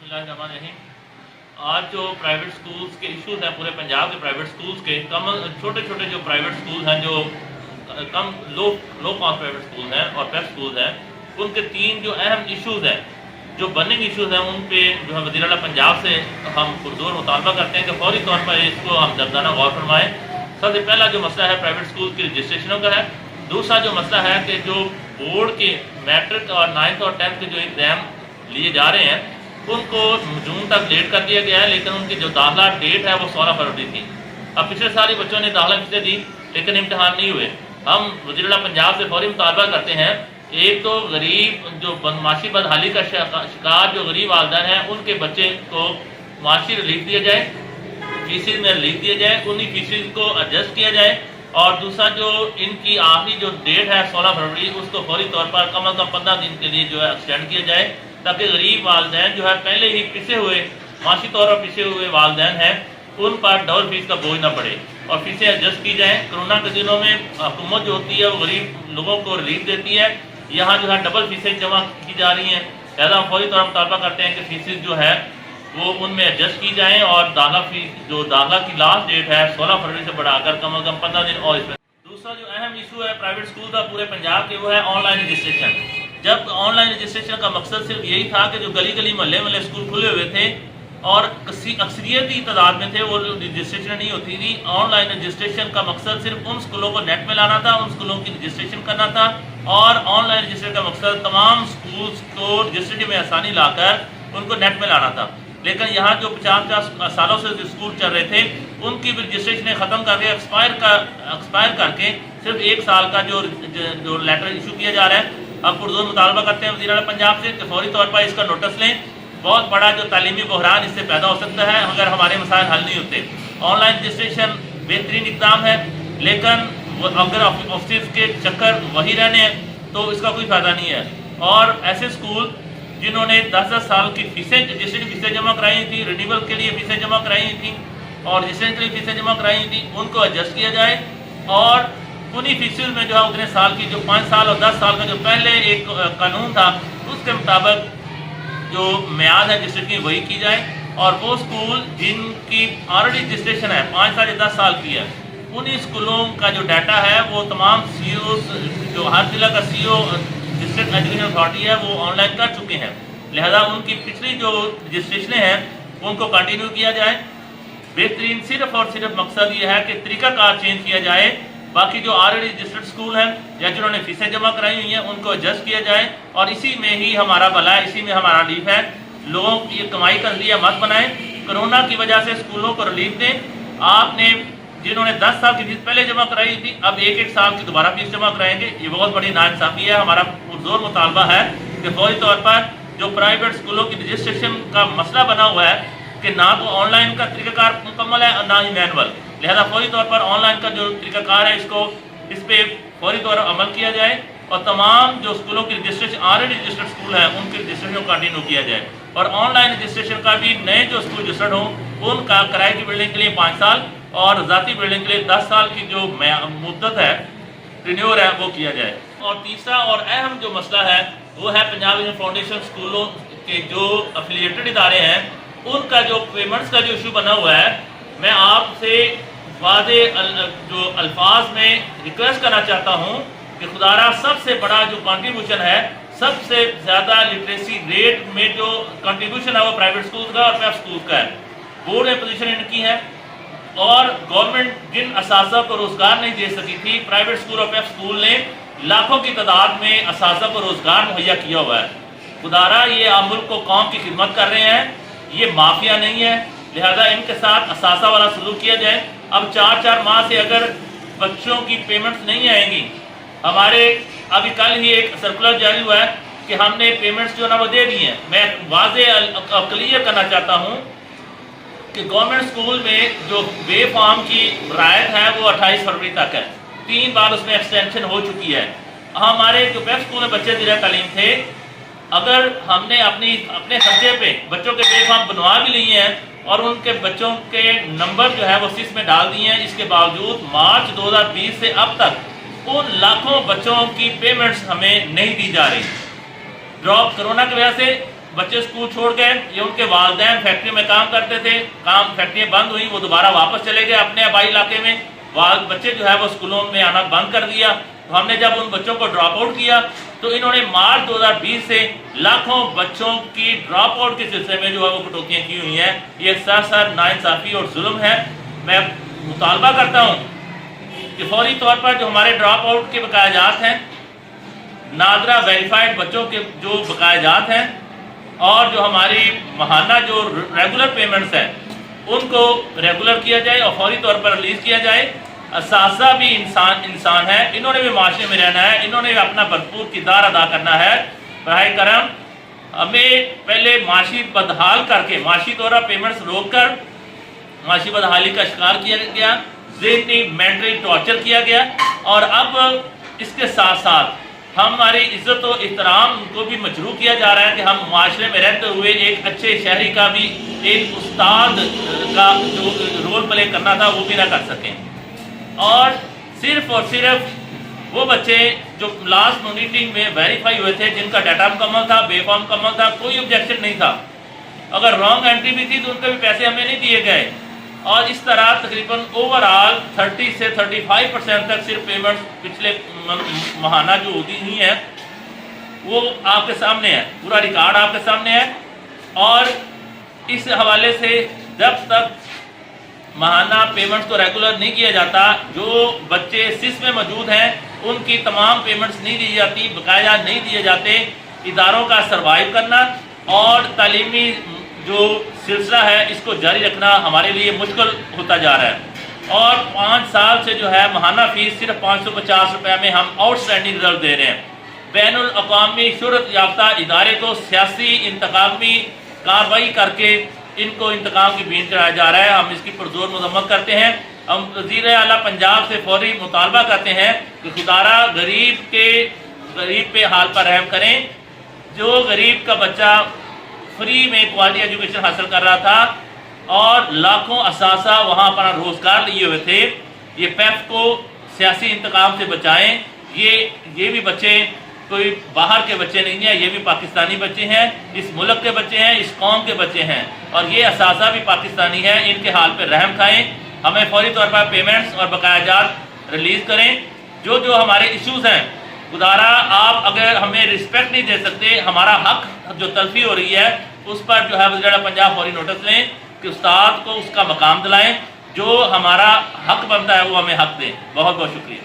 बिस्मिल्लाहिर्रहमानिर्रहीम। आज जो प्राइवेट स्कूल्स के इश्यूज हैं पूरे पंजाब के प्राइवेट स्कूल्स के, कम छोटे छोटे जो प्राइवेट स्कूल हैं जो कम लो कॉस्ट प्राइवेट स्कूल हैं और पेप स्कूल हैं, उनके तीन जो अहम इश्यूज हैं, जो बर्निंग इश्यूज हैं, उन पे जो है वज़ीर आला पंजाब से हम पुरजोर मुतालबा करते हैं कि फौरी तौर पर इसको हम दर्दाना गौर फरमाएँ। सबसे पहला जो मसला है प्राइवेट स्कूल की रजिस्ट्रेशनों का है। दूसरा जो मसला है कि जो बोर्ड के मैट्रिक और 9th और 10th के जो एग्ज़ाम लिए जा रहे हैं उनको जून तक लेट कर दिया गया है, लेकिन उनकी जो दाखिला डेट है वो 16 फरवरी थी। अब पिछले साल ही बच्चों ने दाखिला फीसें दी लेकिन इम्तहान नहीं हुए। हम वज़ीर आला पंजाब से फौरी मुतालबा करते हैं, एक तो गरीब जो माशी बदहाली का शिकार जो गरीब वालिदैन हैं उनके बच्चे को माशी रिलीफ दिया जाए, फीसिस में रिलीफ दिया जाए, उन्हीं फीसिस को एडजस्ट किया जाए। और दूसरा जो इनकी आखिरी जो डेट है 16 फरवरी, उसको फौरी तौर पर कम अज़ कम 15 दिन के लिए जो है एक्सटेंड किया जाए, ताकि गरीब वालिदैन जो है पहले ही पिसे हुए माशी तौर पर पिसे हुए वालिदैन हैं उन पर डबल फीस का बोझ न पड़े और फीसें एडजस्ट की जाएँ। कोरोना के दिनों में हुकूमत जो होती है वो गरीब लोगों को रिलीफ देती है, यहाँ जो है डबल फीसें जमा की जा रही हैं। लिहाजा हम फौरी तौर पर मुतालबा करते हैं कि फीसें जो है वो उनमें एडजस्ट की जाएँ और दाखिला फीस जो दाखिला की लास्ट डेट है 16 फरवरी से बढ़ाकर कम अज़ कम 15 दिन और इसमें। दूसरा जो अहम इशू है प्राइवेट स्कूल का पूरे पंजाब के, वो है ऑनलाइन रजिस्ट्रेशन। जब ऑनलाइन रजिस्ट्रेशन का मकसद सिर्फ यही था कि जो गली गली मोहल्ले मोहल्ले स्कूल खुले हुए थे और अक्सरियती तादाद में थे वो रजिस्ट्रेशन नहीं होती थी। ऑनलाइन रजिस्ट्रेशन का मकसद सिर्फ उन स्कूलों को नेट में लाना था, उन स्कूलों की रजिस्ट्रेशन करना था। और ऑनलाइन रजिस्ट्रेशन का मकसद तमाम स्कूल्स को रजिस्ट्रेशन में आसानी लाकर उनको नेट में लाना था। लेकिन यहाँ जो 50 सालों से जो स्कूल चल रहे थे उनकी भी रजिस्ट्रेशन ख़त्म करके एक्सपायर करके सिर्फ 1 साल का जो लेटर इशू किया जा रहा है। अब पुरजोर मुतालबा करते हैं वज़ीर आला पंजाब से कि फौरी तौर पर इसका नोटिस लें। बहुत बड़ा जो तालीमी बहरान इससे पैदा हो सकता है अगर हमारे मसाइल हल नहीं होते। ऑनलाइन रजिस्ट्रेशन बेहतरीन इक़दाम है, लेकिन अगर ऑफिस के चक्कर वही रहने हैं तो इसका कोई फ़ायदा नहीं है। और ऐसे स्कूल जिन्होंने 10-10 साल की फीसें रजिस्ट्रेशन फीसें जमा कराई थी, रिन्यूअल के लिए फीसें जमा कराई थी और रजिस्ट्रेशन के लिए फीसें जमा कराई थी, उनको एडजस्ट किया जाए और उन्हीं फीसिस में जो है उतने साल की जो 5 साल और 10 साल का जो पहले एक कानून था उसके मुताबिक जो म्याद है रजिस्ट्रेशन की वही की जाए। और वो स्कूल जिनकी ऑलरेडी रजिस्ट्रेशन है 5 साल या 10 साल की है, उन्हीं स्कूलों का जो डाटा है वो तमाम CEO जो हर जिला का CEO डिस्ट्रिक्ट एजुकेशन अथॉरिटी है वो ऑनलाइन कर चुके हैं। लिहाजा उनकी पिछली जो रजिस्ट्रेशनें हैं उनको कंटिन्यू किया जाए। बेहतरीन सिर्फ और सिर्फ मकसद ये है कि तरीक़ाकार चेंज किया जाए। बाकी जो ऑलरेडी रजिस्टर्ड स्कूल हैं या जिन्होंने फीसें जमा कराई हुई हैं उनको एडजस्ट किया जाए और इसी में ही हमारा भला है, इसी में हमारा रिलीफ है। लोगों की ये कमाई का जरिया मत बनाएं। कोरोना की वजह से स्कूलों को रिलीफ दें। आपने जिन्होंने 10 साल की फीस पहले जमा कराई थी अब 1-1 साल की दोबारा फीस जमा कराएंगे, ये बहुत बड़ी नाइंसाफ़ी है। हमारा पुरजोर मुतालबा है कि फौरी तौर पर जो प्राइवेट स्कूलों की रजिस्ट्रेशन का मसला बना हुआ है कि ना तो ऑनलाइन का तरीक़ाकार मुकम्मल है और ना ही मैनुअल, लिहाजा फौरी तौर पर ऑनलाइन का जो तरीक़ाकार है इस पर फौरी तौर पर अमल किया जाए और तमाम जो स्कूलों की रजिस्ट्रेशन ऑलरेडी रजिस्टर्ड स्कूल हैं उनकी रजिस्ट्रेशन को कंटिन्यू किया जाए। और ऑनलाइन रजिस्ट्रेशन का भी नए जो स्कूल रजिस्टर्ड हों उनका किराए की बिल्डिंग के लिए 5 साल और ज़ाती बिल्डिंग के लिए 10 साल की जो मुद्दत है रिन्यूअल है वो किया जाए। और तीसरा और अहम जो मसला है वो है पंजाब यूनियन फाउंडेशन स्कूलों के जो अफिलिएटेड इदारे हैं उनका जो पेमेंट्स का जो इशू बना हुआ है। मैं आपसे वादे जो अल्फाज में रिक्वेस्ट करना चाहता हूँ कि खुदारा सबसे बड़ा जो कंट्रीब्यूशन है, सबसे ज़्यादा लिटरेसी रेट में जो कंट्रीब्यूशन है वो प्राइवेट स्कूल का और पेप स्कूल का है। बोर्ड में पोजीशन इनकी है और गवर्नमेंट जिन असासा को रोज़गार नहीं दे सकी थी, प्राइवेट स्कूल और पेप स्कूल ने लाखों की तादाद में असासा को रोज़गार मुहैया किया हुआ है। खुदारा ये आम मुल्क को कौम की खिदमत कर रहे हैं, ये माफिया नहीं है, लिहाजा इनके साथ असासा वाला सलूक किया जाए। अब 4-4 माह से अगर बच्चों की पेमेंट्स नहीं आएंगी, हमारे अभी कल ही एक सर्कुलर जारी हुआ है कि हमने पेमेंट्स जो ना वो दे दी हैं। मैं वाज़े क्लियर करना चाहता हूँ कि गवर्नमेंट स्कूल में जो वे फॉर्म की रायत है वो 28 फरवरी तक है, 3 बार उसमें एक्सटेंशन हो चुकी है। हमारे जो पेप स्कूल में बच्चे ज़िला तालीम थे, अगर हमने अपने खर्चे पे बच्चों के वे फॉर्म बनवा भी लिए हैं और उनके बच्चों के नंबर जो है वो सिस में डाल दिए हैं, इसके बावजूद मार्च 2020 से अब तक उन लाखों बच्चों की पेमेंट्स हमें नहीं दी जा रही। ड्रॉप कोरोना की वजह से بچے اسکول چھوڑ گئے، یہ ان کے والدین فیکٹری میں کام کرتے تھے، فیکٹریاں بند ہوئی، وہ دوبارہ واپس چلے گئے اپنے آبائی علاقے میں، بچے جو ہے وہ اسکولوں میں آنا بند کر دیا۔ تو ہم نے جب ان بچوں کو ڈراپ آؤٹ کیا تو انہوں نے مارچ 2020 سے لاکھوں بچوں کی ڈراپ آؤٹ کے سلسلے میں جو ہے وہ کٹوتیاں کی ہوئی ہیں۔ یہ سراسر ناانصافی اور ظلم ہے۔ میں مطالبہ کرتا ہوں کہ فوری طور پر جو ہمارے ڈراپ آؤٹ کے بقایا جات ہیں، نادرہ ویریفائڈ بچوں کے جو بقایا جات ہیں، اور جو ہماری ماہانہ جو ریگولر پیمنٹس ہیں ان کو ریگولر کیا جائے اور فوری طور پر ریلیز کیا جائے۔ اساتذہ بھی انسان ہے، انہوں نے بھی معاشرے میں رہنا ہے، انہوں نے بھی اپنا بھرپور کردار ادا کرنا ہے۔ براہ کرم ہمیں پہلے معاشی بدحال کر کے، معاشی طور پر پیمنٹس روک کر معاشی بدحالی کا شکار کیا گیا، ذہنی مینٹلی ٹارچر کیا گیا، اور اب اس کے ساتھ ساتھ ہماری عزت و احترام کو بھی مجروح کیا جا رہا ہے کہ ہم معاشرے میں رہتے ہوئے ایک اچھے شہری کا بھی، ایک استاد کا جو رول پلے کرنا تھا وہ بھی نہ کر سکیں۔ اور صرف وہ بچے جو لاسٹ مانیٹرنگ میں ویریفائی ہوئے تھے، جن کا ڈیٹا مکمل تھا، بے فارم مکمل تھا، کوئی آبجیکشن نہیں تھا، اگر رانگ انٹری بھی تھی تو ان کے بھی پیسے ہمیں نہیں دیے گئے۔ اور اس طرح تقریباً اوور آل 30 سے 35% تک صرف پیمنٹس پچھلے ماہانہ جو ہوتی ہوئی ہیں وہ آپ کے سامنے ہے، پورا ریکارڈ آپ کے سامنے ہے۔ اور اس حوالے سے جب تک ماہانہ پیمنٹس کو ریگولر نہیں کیا جاتا، جو بچے سس میں موجود ہیں ان کی تمام پیمنٹس نہیں دی جاتی، بقایا نہیں دیے جاتے، اداروں کا سروائیو کرنا اور تعلیمی جو سلسلہ ہے اس کو جاری رکھنا ہمارے لیے مشکل ہوتا جا رہا ہے۔ اور 5 سال سے جو ہے ماہانہ فیس صرف 550 روپے میں ہم آؤٹ اسٹینڈنگ ریزلٹ دے رہے ہیں۔ بین الاقوامی شہرت یافتہ ادارے کو سیاسی انتقامی کارروائی کر کے ان کو انتقام کی بین چڑھایا جا رہا ہے۔ ہم اس کی پرزور مذمت کرتے ہیں۔ ہم وزیر اعلیٰ پنجاب سے فوری مطالبہ کرتے ہیں کہ خدارہ غریب پہ حال پر رحم کریں۔ جو غریب کا بچہ فری میں کوالٹی ایجوکیشن حاصل کر رہا تھا اور لاکھوں اساتذہ وہاں اپنا روزگار لیے ہوئے تھے، یہ پیف کو سیاسی انتقام سے بچائیں۔ یہ بھی بچے کوئی باہر کے بچے نہیں ہیں، یہ بھی پاکستانی بچے ہیں، اس ملک کے بچے ہیں، اس قوم کے بچے ہیں، اور یہ اساتذہ بھی پاکستانی ہیں۔ ان کے حال پہ رحم کھائیں، ہمیں فوری طور پر پیمنٹس اور بقایا جات ریلیز کریں۔ جو ہمارے ایشوز ہیں، گزارا آپ اگر ہمیں رسپیکٹ نہیں دے سکتے، ہمارا حق جو تلفی ہو رہی ہے اس پر جو ہے وزیر اعلیٰ پنجاب فوری نوٹس لیں کہ استاد کو اس کا مقام دلائیں، جو ہمارا حق بنتا ہے وہ ہمیں حق دیں۔ بہت بہت شکریہ۔